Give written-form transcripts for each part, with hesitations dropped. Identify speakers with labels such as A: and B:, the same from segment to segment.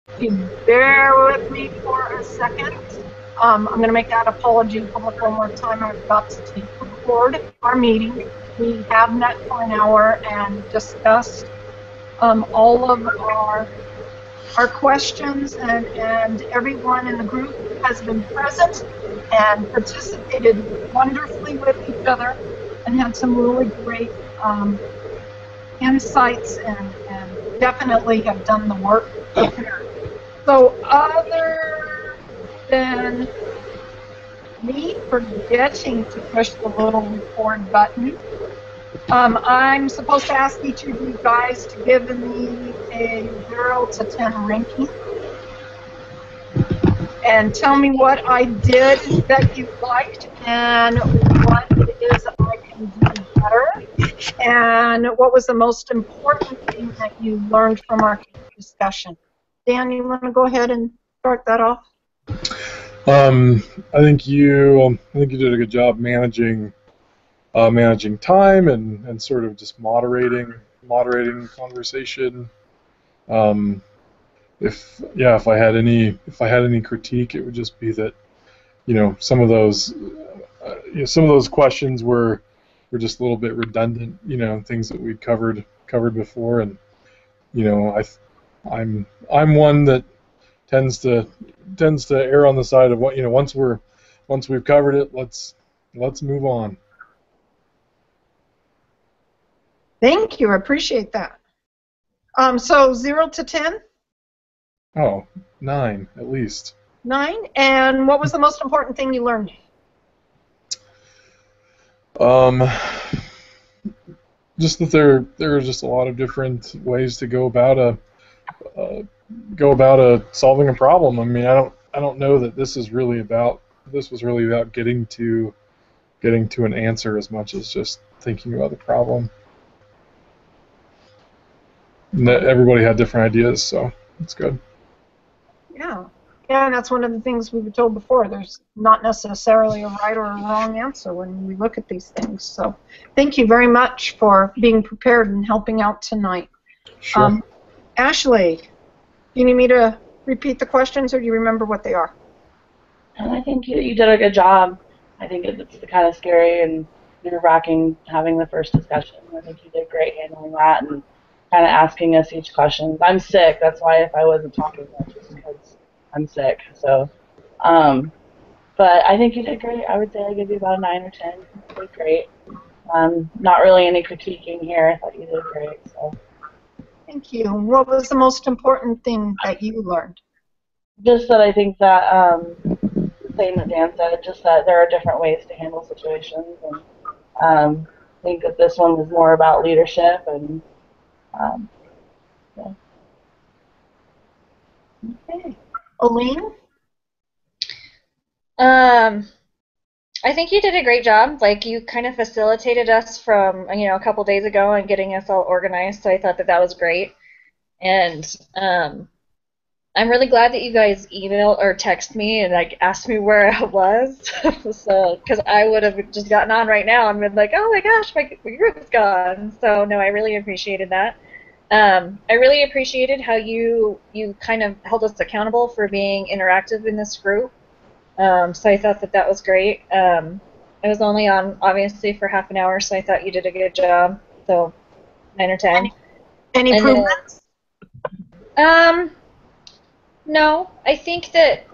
A: If you bear with me for a second, I'm going to make that apology public one more time. I forgot to record our meeting. We have met for an hour and discussed all of our questions, and everyone in the group has been present and participated wonderfully with each other and had some really great insights and definitely have done the work prepared. So other than me forgetting to push the little record button, I'm supposed to ask each of you guys to give me a 0 to 10 ranking and tell me what I did that you liked and what it is I can do better, and what was the most important thing that you learned from our discussion. Dan, you want to go ahead and start that off?
B: I think you did a good job managing time and sort of just moderating conversation. If I had any critique, it would just be that some of those questions were just a little bit redundant, things that we'd covered before, and I'm one that tends to err on the side of what once we've covered it, let's move on.
A: Thank you. I appreciate that. So 0 to 10?
B: Oh, 9 at least.
A: 9. And what was the most important thing you learned?
B: Just that there are just a lot of different ways to go about solving a problem. I mean, I don't know that this was really about getting to an answer as much as just thinking about the problem. And that everybody had different ideas, so it's good.
A: Yeah, and that's one of the things we were told before. There's not necessarily a right or a wrong answer when we look at these things. So thank you very much for being prepared and helping out tonight.
B: Sure.
A: Ashley, do you need me to repeat the questions, or do you remember what they are?
C: I think you did a good job. I think it's kind of scary and nerve-wracking having the first discussion. I think you did great handling that and kind of asking us each question. I'm sick. That's why if I wasn't talking much, it's because I'm sick. So, but I think you did great. I would say I give you about a 9 or 10. You did great. Not really any critiquing here. I thought you did great. So.
A: Thank you. What was the most important thing that you learned?
C: Just that I think that same that Dan said, just that there are different ways to handle situations, and I think that this one was more about leadership and yeah.
A: Okay. Aline?
D: I think you did a great job. Like, you kind of facilitated us from, a couple days ago and getting us all organized, so I thought that was great. And I'm really glad that you guys emailed or text me and like asked me where I was, so because I would have just gotten on right now and been like, oh my gosh, my group's gone. So no, I really appreciated that. I really appreciated how you kind of held us accountable for being interactive in this group. So I thought that was great. I was only on obviously for half an hour, so I thought you did a good job. So 9 or 10.
A: Any improvements?
D: No, I think that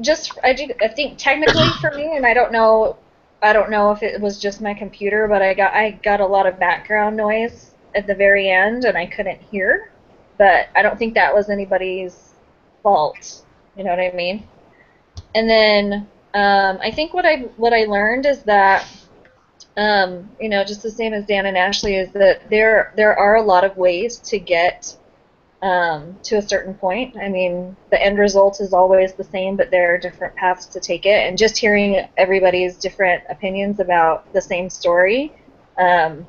D: I think technically for me, and I don't know if it was just my computer, but I got a lot of background noise at the very end, and I couldn't hear. But I don't think that was anybody's fault. You know what I mean? And then I think what I learned is that just the same as Dan and Ashley, is that there are a lot of ways to get to a certain point. I mean, the end result is always the same, but there are different paths to take it. And just hearing everybody's different opinions about the same story, and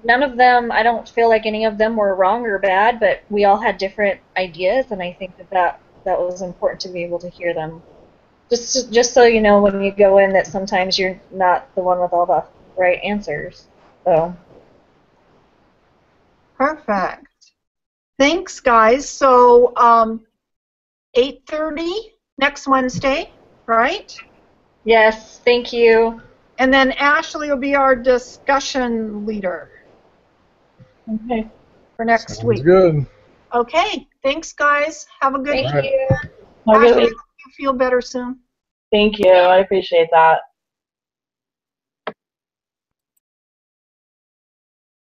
D: none of them, I don't feel like any of them were wrong or bad, but we all had different ideas, and I think that was important to be able to hear them. Just so you know when you go in that sometimes you're not the one with all the right answers. So.
A: Perfect. Thanks, guys. So 8:30 next Wednesday, right?
D: Yes, thank you.
A: And then Ashley will be our discussion leader
C: Okay.
A: for next
B: Sounds
A: week.
B: good.
A: Okay, thanks guys. Have a good
D: Thank
B: All right.
D: you.
C: Have a good
A: Ashley, I
C: week.
A: hope you feel better soon.
C: Thank you. I appreciate that.